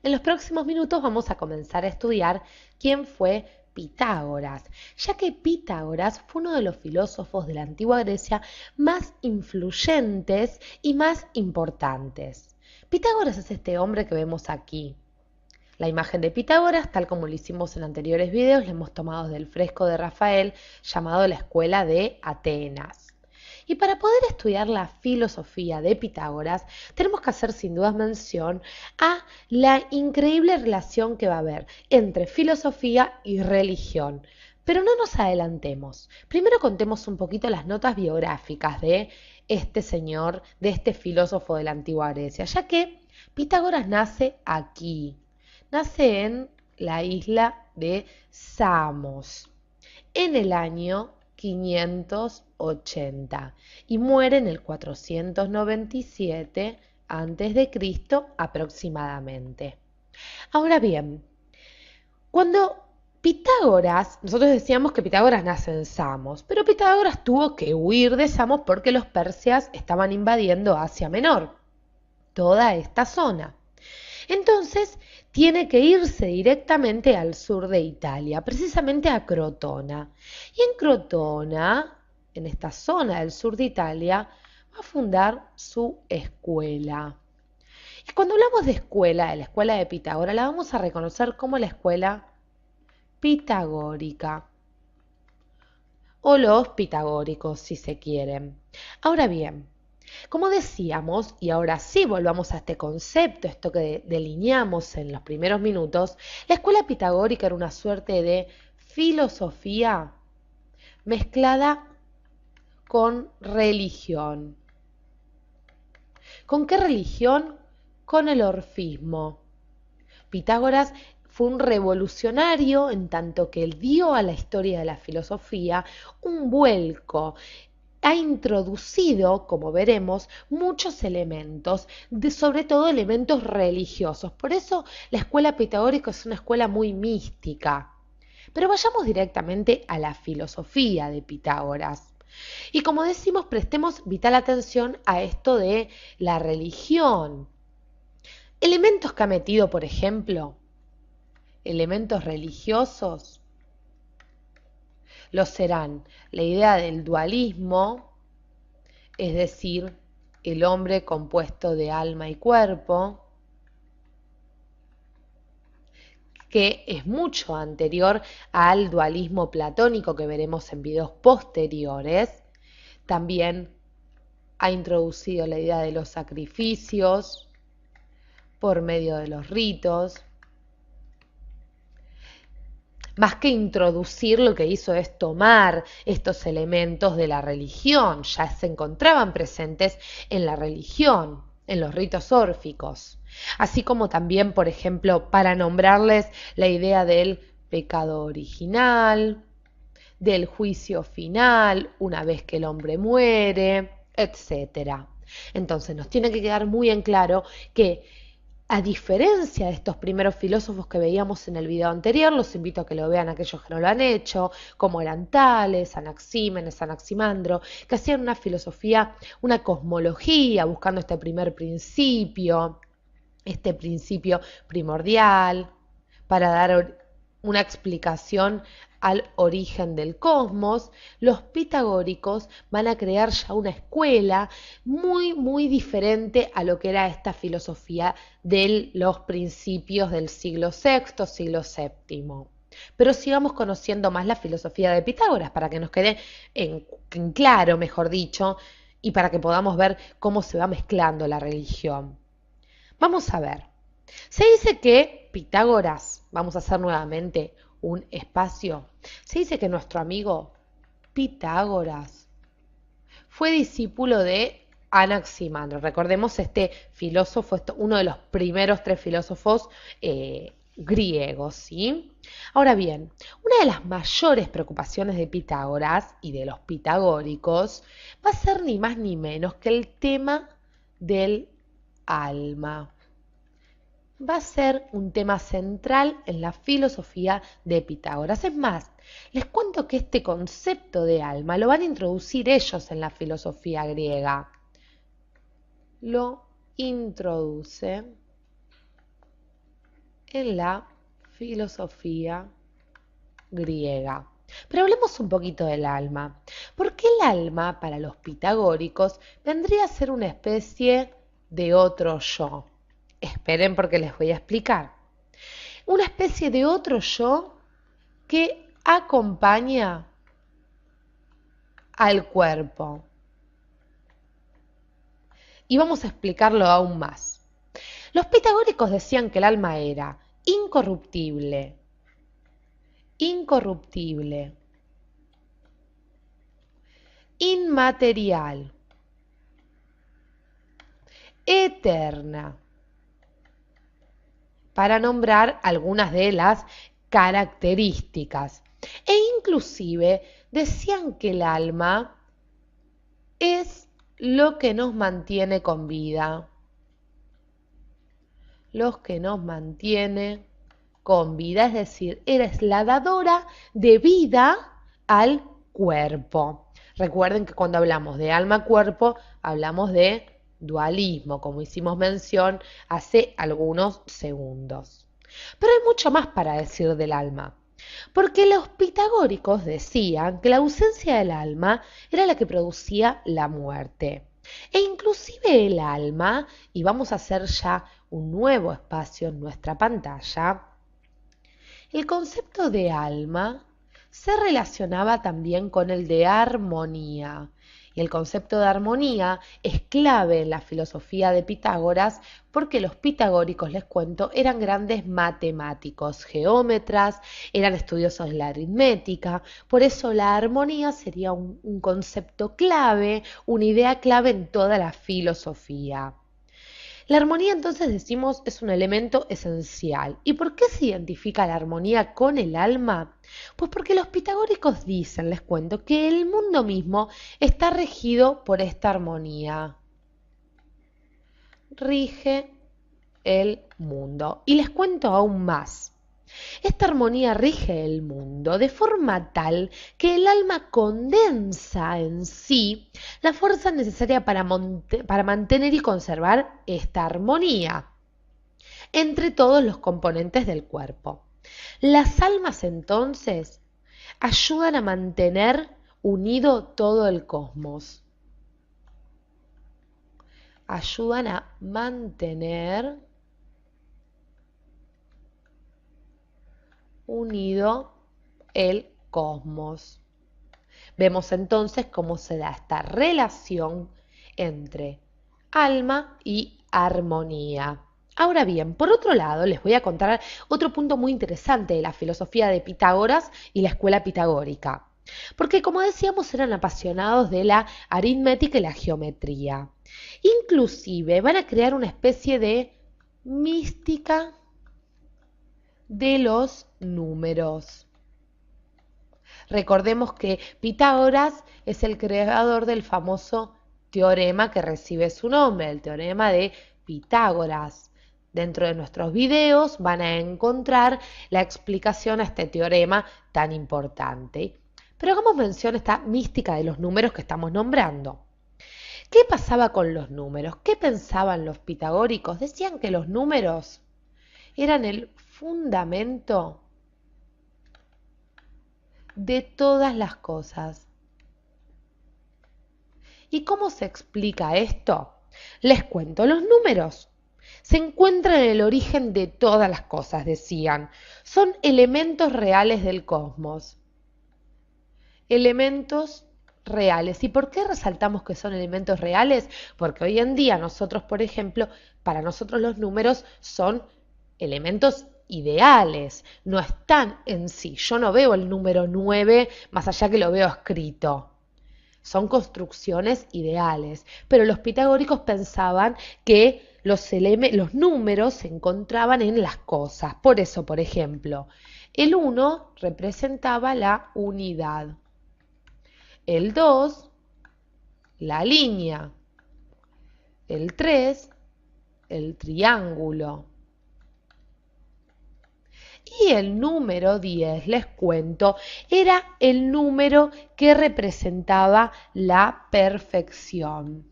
En los próximos minutos vamos a comenzar a estudiar quién fue Pitágoras, ya que Pitágoras fue uno de los filósofos de la antigua Grecia más influyentes y más importantes. Pitágoras es este hombre que vemos aquí. La imagen de Pitágoras, tal como lo hicimos en anteriores videos, la hemos tomado del fresco de Rafael llamado La Escuela de Atenas. Y para poder estudiar la filosofía de Pitágoras, tenemos que hacer sin duda mención a la increíble relación que va a haber entre filosofía y religión. Pero no nos adelantemos. Primero contemos un poquito las notas biográficas de este señor, de este filósofo de la antigua Grecia, ya que Pitágoras nace aquí, nace en la isla de Samos en el año 580 y muere en el 497 a.C. aproximadamente. Ahora bien, cuando Pitágoras, nosotros decíamos que Pitágoras nace en Samos, pero Pitágoras tuvo que huir de Samos porque los persias estaban invadiendo Asia Menor, toda esta zona. Entonces tiene que irse directamente al sur de Italia, precisamente a Crotona. Y en Crotona, en esta zona del sur de Italia, va a fundar su escuela. Y cuando hablamos de la escuela de Pitágoras, la vamos a reconocer como la escuela pitagórica o los pitagóricos, si se quieren. Ahora bien, como decíamos, y ahora sí volvamos a este concepto, esto que delineamos en los primeros minutos, la escuela pitagórica era una suerte de filosofía mezclada con religión. ¿Con qué religión? Con el orfismo. Pitágoras fue un revolucionario en tanto que él dio a la historia de la filosofía un vuelco. Ha introducido, como veremos, muchos elementos, sobre todo elementos religiosos. Por eso la escuela pitagórica es una escuela muy mística. Pero vayamos directamente a la filosofía de Pitágoras. Y como decimos, prestemos vital atención a esto de la religión. Elementos que ha metido, por ejemplo, elementos religiosos, lo serán la idea del dualismo, es decir, el hombre compuesto de alma y cuerpo, que es mucho anterior al dualismo platónico que veremos en videos posteriores. También ha introducido la idea de los sacrificios por medio de los ritos. Más que introducir, lo que hizo es tomar estos elementos de la religión, ya se encontraban presentes en la religión, en los ritos órficos. Así como también, por ejemplo, para nombrarles la idea del pecado original, del juicio final, una vez que el hombre muere, etc. Entonces nos tiene que quedar muy en claro que a diferencia de estos primeros filósofos que veíamos en el video anterior, los invito a que lo vean aquellos que no lo han hecho, como eran Tales, Anaxímenes, Anaximandro, que hacían una filosofía, una cosmología, buscando este primer principio, este principio primordial, para dar una explicación al origen del cosmos. Los pitagóricos van a crear ya una escuela muy diferente a lo que era esta filosofía de los principios del siglo VI, siglo VII. Pero sigamos conociendo más la filosofía de Pitágoras para que nos quede en claro, mejor dicho, y para que podamos ver cómo se va mezclando la religión. Vamos a ver. Se dice que Pitágoras, vamos a hacer nuevamente un espacio, se dice que nuestro amigo Pitágoras fue discípulo de Anaximandro. Recordemos este filósofo, uno de los primeros tres filósofos griegos, ¿sí? Ahora bien, una de las mayores preocupaciones de Pitágoras y de los pitagóricos va a ser ni más ni menos que el tema del alma. Va a ser un tema central en la filosofía de Pitágoras. Es más, les cuento que este concepto de alma lo van a introducir ellos en la filosofía griega. Lo introduce en la filosofía griega. Pero hablemos un poquito del alma. Porque el alma, para los pitagóricos, vendría a ser una especie de otro yo. Esperen porque les voy a explicar. Una especie de otro yo que acompaña al cuerpo. Y vamos a explicarlo aún más. Los pitagóricos decían que el alma era incorruptible, inmaterial, eterna, para nombrar algunas de las características. E inclusive decían que el alma es lo que nos mantiene con vida. Lo que nos mantiene con vida, es decir, eres la dadora de vida al cuerpo. Recuerden que cuando hablamos de alma-cuerpo, hablamos de dualismo, como hicimos mención hace algunos segundos. Pero hay mucho más para decir del alma, porque los pitagóricos decían que la ausencia del alma era la que producía la muerte. E inclusive el alma, y vamos a hacer ya un nuevo espacio en nuestra pantalla, el concepto de alma se relacionaba también con el de armonía. Y el concepto de armonía es clave en la filosofía de Pitágoras porque los pitagóricos, les cuento, eran grandes matemáticos, geómetras, eran estudiosos de la aritmética. Por eso la armonía sería un concepto clave, una idea clave en toda la filosofía. La armonía, entonces, decimos, es un elemento esencial. ¿Y por qué se identifica la armonía con el alma? Pues porque los pitagóricos dicen, les cuento, que el mundo mismo está regido por esta armonía. Rige el mundo. Y les cuento aún más. Esta armonía rige el mundo de forma tal que el alma condensa en sí la fuerza necesaria para mantener y conservar esta armonía entre todos los componentes del cuerpo. Las almas entonces ayudan a mantener unido todo el cosmos. Ayudan a mantener unido el cosmos. Vemos entonces cómo se da esta relación entre alma y armonía. Ahora bien, por otro lado, les voy a contar otro punto muy interesante de la filosofía de Pitágoras y la escuela pitagórica. Porque, como decíamos, eran apasionados de la aritmética y la geometría. Inclusive van a crear una especie de mística de los números. Recordemos que Pitágoras es el creador del famoso teorema que recibe su nombre, el teorema de Pitágoras. Dentro de nuestros videos van a encontrar la explicación a este teorema tan importante. Pero hagamos mención a esta mística de los números que estamos nombrando. ¿Qué pasaba con los números? ¿Qué pensaban los pitagóricos? Decían que los números eran el fundamento de todas las cosas. ¿Y cómo se explica esto? Les cuento, los números se encuentran en el origen de todas las cosas, decían. Son elementos reales del cosmos. Elementos reales. ¿Y por qué resaltamos que son elementos reales? Porque hoy en día nosotros, por ejemplo, para nosotros los números son elementos ideales, no están en sí. Yo no veo el número 9 más allá que lo veo escrito. Son construcciones ideales, pero los pitagóricos pensaban que los números se encontraban en las cosas. Por eso, por ejemplo, el 1 representaba la unidad, el 2 la línea, el 3 el triángulo. Y el número 10, les cuento, era el número que representaba la perfección.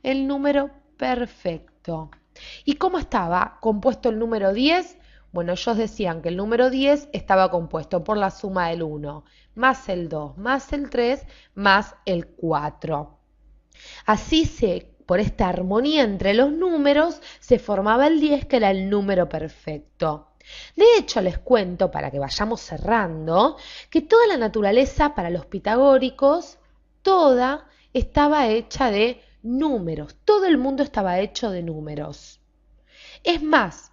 El número perfecto. ¿Y cómo estaba compuesto el número 10? Bueno, ellos decían que el número 10 estaba compuesto por la suma del 1, más el 2, más el 3, más el 4. Así por esta armonía entre los números, se formaba el 10, que era el número perfecto. De hecho, les cuento, para que vayamos cerrando, que toda la naturaleza para los pitagóricos, toda estaba hecha de números, todo el mundo estaba hecho de números. Es más,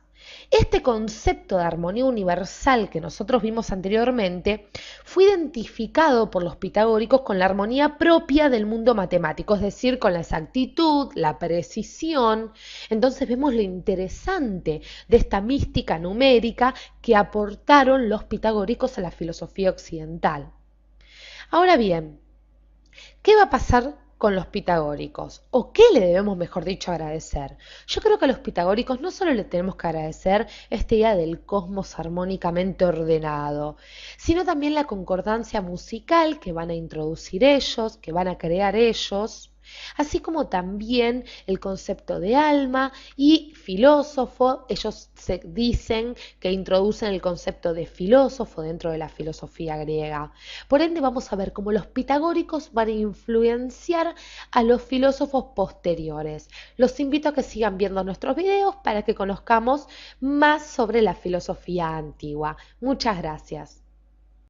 este concepto de armonía universal que nosotros vimos anteriormente fue identificado por los pitagóricos con la armonía propia del mundo matemático, es decir, con la exactitud, la precisión. Entonces vemos lo interesante de esta mística numérica que aportaron los pitagóricos a la filosofía occidental. Ahora bien, ¿qué va a pasar con los pitagóricos? ¿O qué le debemos, mejor dicho, agradecer? Yo creo que a los pitagóricos no solo le tenemos que agradecer esta idea del cosmos armónicamente ordenado, sino también la concordancia musical que van a introducir ellos, que van a crear ellos, así como también el concepto de alma y filósofo. Ellos se dicen que introducen el concepto de filósofo dentro de la filosofía griega. Por ende, vamos a ver cómo los pitagóricos van a influenciar a los filósofos posteriores. Los invito a que sigan viendo nuestros videos para que conozcamos más sobre la filosofía antigua. Muchas gracias.